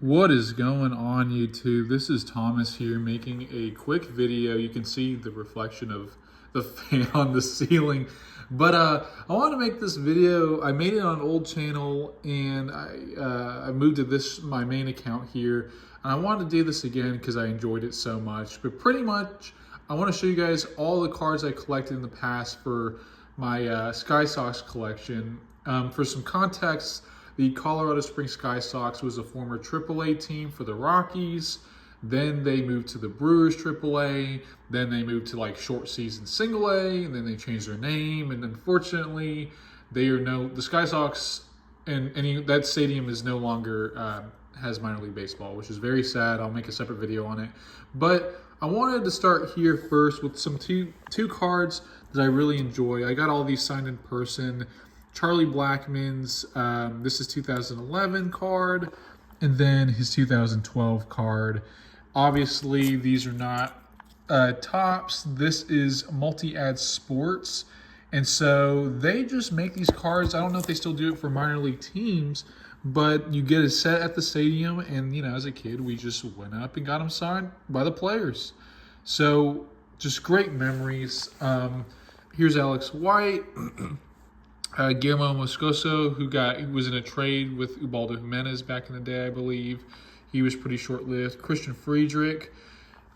What is going on, YouTube? This is Thomas here making a quick video. You can see the reflection of the fan on the ceiling. But I want to make this video. I made it on an old channel and I moved to my main account here. And I wanted to do this again because I enjoyed it so much. But pretty much, I want to show you guys all the cards I collected in the past for my Skysox collection. For some context, the Colorado Springs Skysox was a former AAA team for the Rockies. Then they moved to the Brewers AAA. Then they moved to like short season Single A. And then they changed their name. And unfortunately, the Skysox and that stadium is no longer has minor league baseball, which is very sad. I'll make a separate video on it. But I wanted to start here first with some two cards that I really enjoy. I got all these signed in person. Charlie Blackmon's, this is 2011 card, and then his 2012 card. Obviously, these are not tops. This is Multi-Ad Sports, and so they just make these cards. I don't know if they still do it for minor league teams, but you get a set at the stadium, and as a kid, we just went up and got them signed by the players. So just great memories. Here's Alex White. Guillermo Moscoso, who was in a trade with Ubaldo Jimenez back in the day, I believe. He was pretty short-lived. Christian Friedrich.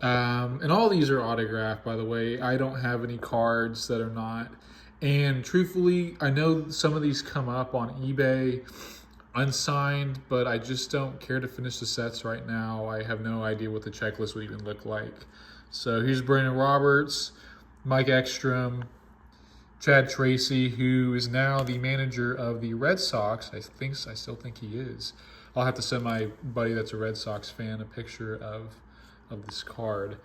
And all these are autographed, by the way. I don't have any cards that are not. And truthfully, I know some of these come up on eBay unsigned, but I just don't care to finish the sets right now. I have no idea what the checklist would even look like. So here's Brandon Roberts, Mike Ekstrom, Chad Tracy, who is now the manager of the Red Sox. I still think he is. I'll have to send my buddy that's a Red Sox fan a picture of this card.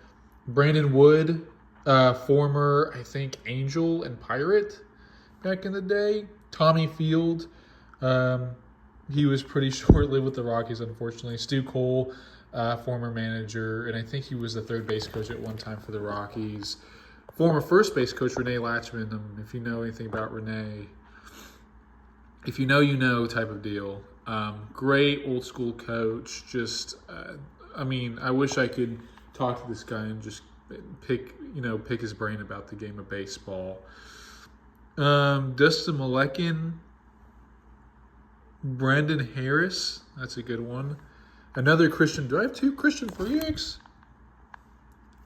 Brandon Wood, former, I think, Angel and Pirate back in the day. Tommy Field, he was pretty short-lived with the Rockies, unfortunately. Stu Cole, former manager, and I think he was the third base coach at one time for the Rockies. Former first base coach Renee Latchman, if you know anything about Renee, if you know, you know type of deal. Great old school coach. Just, I wish I could talk to this guy and just pick his brain about the game of baseball. Dustin Melekin, Brandon Harris, that's a good one. Another Christian. Do I have two Christian Friedrichs?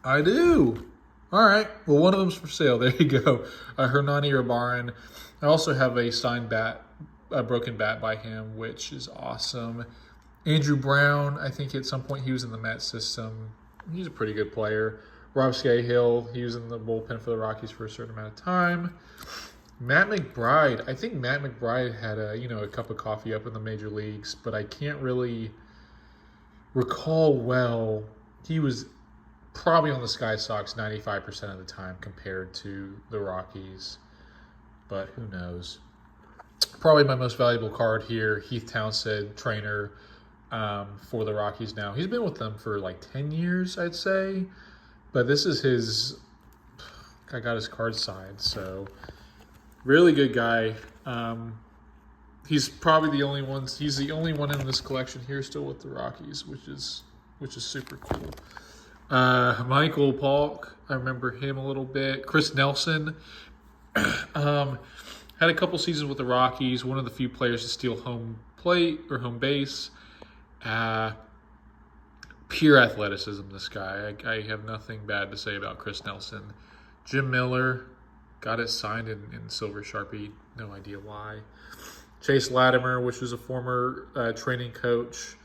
I do. All right. Well, one of them's for sale. There you go. Hernani Rabaran. I also have a signed a broken bat by him, which is awesome. Andrew Brown. I think at some point he was in the Mets system. He's a pretty good player. Rob Scahill. He was in the bullpen for the Rockies for a certain amount of time. Matt McBride. I think Matt McBride had a cup of coffee up in the major leagues, but I can't really recall well. He was probably on the Skysox 95% of the time compared to the Rockies, but who knows. Probably my most valuable card here, Heath Townsend, trainer for the Rockies now. He's been with them for like 10 years, I'd say, but this is I got his card signed, so really good guy. He's probably he's the only one in this collection here still with the Rockies, which is super cool. Michael Polk, I remember him a little bit. Chris Nelson had a couple seasons with the Rockies. One of the few players to steal home plate or home base. Pure athleticism, this guy. I have nothing bad to say about Chris Nelson. Jim Miller got it signed in Silver Sharpie. No idea why. Chase Latimer, which was a former training coach,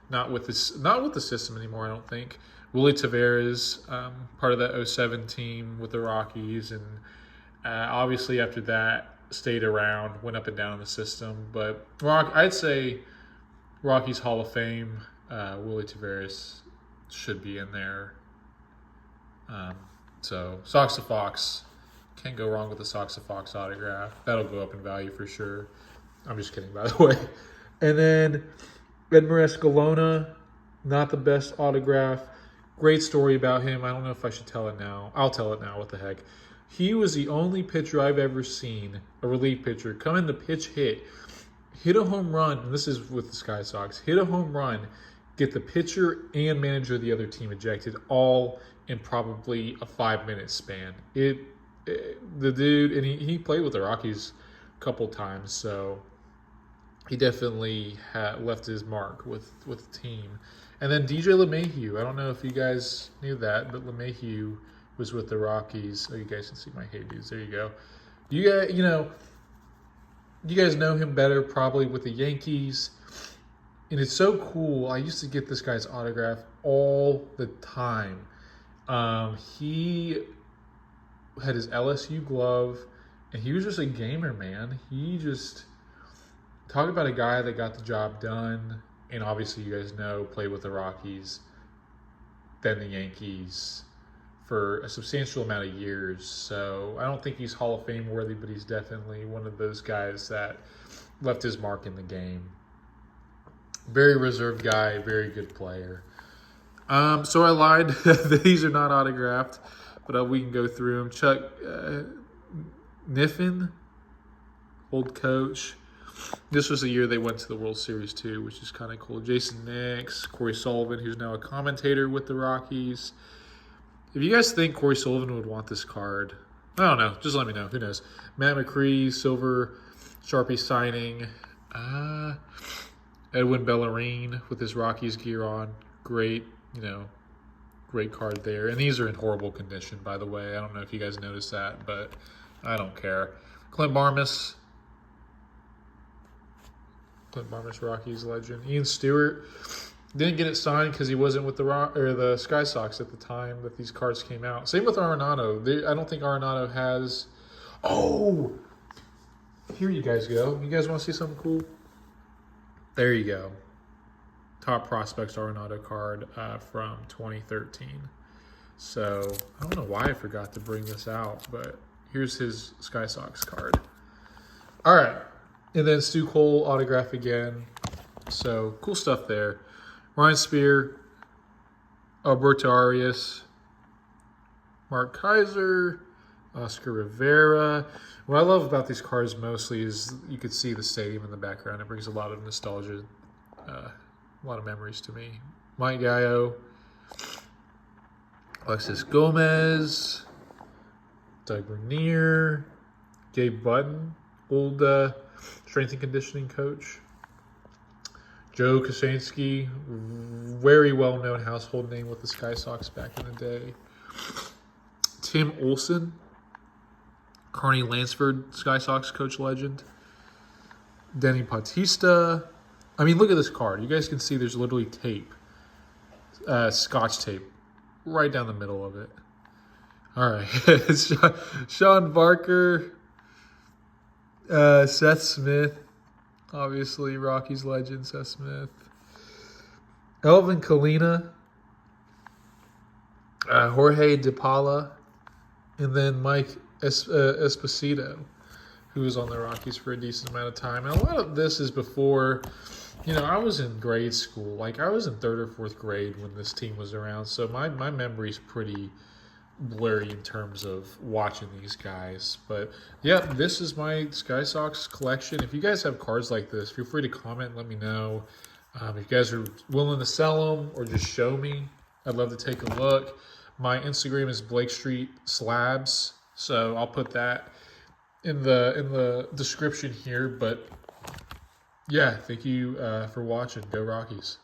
not with the system anymore, I don't think. Willie Tavares, part of that 2007 team with the Rockies, and obviously after that stayed around, went up and down in the system. But I'd say Rockies Hall of Fame, Willie Tavares should be in there. So Sox to Fox, can't go wrong with the Sox to Fox autograph. That'll go up in value for sure. I'm just kidding, by the way. And then Edmer Escalona, not the best autograph. Great story about him. I don't know if I should tell it now. I'll tell it now. What the heck? He was the only pitcher I've ever seen, a relief pitcher, come in to pitch hit, hit a home run, and this is with the Skysox, hit a home run, get the pitcher and manager of the other team ejected all in probably a 5-minute span. The dude, and he played with the Rockies a couple times, so he definitely left his mark with the team. And then DJ LeMahieu, I don't know if you guys knew that, but LeMahieu was with the Rockies. Oh, you guys can see my hey dudes. There you go. You guys know him better probably with the Yankees. And it's so cool. I used to get this guy's autograph all the time. He had his LSU glove, and he was just a gamer, man. He just talk about a guy that got the job done. And obviously, you guys know, played with the Rockies, then the Yankees for a substantial amount of years. So I don't think he's Hall of Fame worthy, but he's definitely one of those guys that left his mark in the game. Very reserved guy, very good player. So I lied. These are not autographed, but we can go through them. Chuck Niffen, old coach. This was the year they went to the World Series too, which is kind of cool. Jason Nix, Corey Sullivan, who's now a commentator with the Rockies. If you guys think Corey Sullivan would want this card, I don't know. Just let me know. Who knows? Matt McCree, silver Sharpie signing. Edwin Bellarine with his Rockies gear on. Great, great card there. And these are in horrible condition, by the way. I don't know if you guys noticed that, but I don't care. Clint Barmas, Rockies legend. Ian Stewart didn't get it signed because he wasn't with the Skysox at the time that these cards came out. Same with Arenado. I don't think Arenado has. Oh, here you guys go. You guys want to see something cool? There you go. Top Prospects Arenado card from 2013. So I don't know why I forgot to bring this out, but here's his Skysox card. All right. And then Stu Cole autograph again. So cool stuff there. Ryan Spear, Alberto Arias, Mark Kaiser, Oscar Rivera. What I love about these cards mostly is you could see the stadium in the background. It brings a lot of nostalgia, a lot of memories to me. Mike Gallo, Alexis Gomez, Doug Bernier, Gabe Button, old strength and conditioning coach. Joe Kosansky, very well-known household name with the Skysox back in the day. Tim Olson, Carney Lansford, Skysox coach legend. Denny Bautista. I mean, look at this card. You guys can see there's literally tape, Scotch tape, right down the middle of it. All right. Sean Barker, Seth Smith, obviously Rockies legend Seth Smith. Elvin Kalina, Jorge DePaula, and then Mike Esposito, who was on the Rockies for a decent amount of time. And a lot of this is before, I was in grade school. Like, I was in 3rd or 4th grade when this team was around. So my memory's pretty blurry in terms of watching these guys. But, yeah, this is my Skysox collection. If you guys have cards like this, feel free to comment and let me know. If you guys are willing to sell them or just show me, I'd love to take a look. My Instagram is Blake Street Slabs, so I'll put that in the description here. But yeah, thank you for watching. Go Rockies.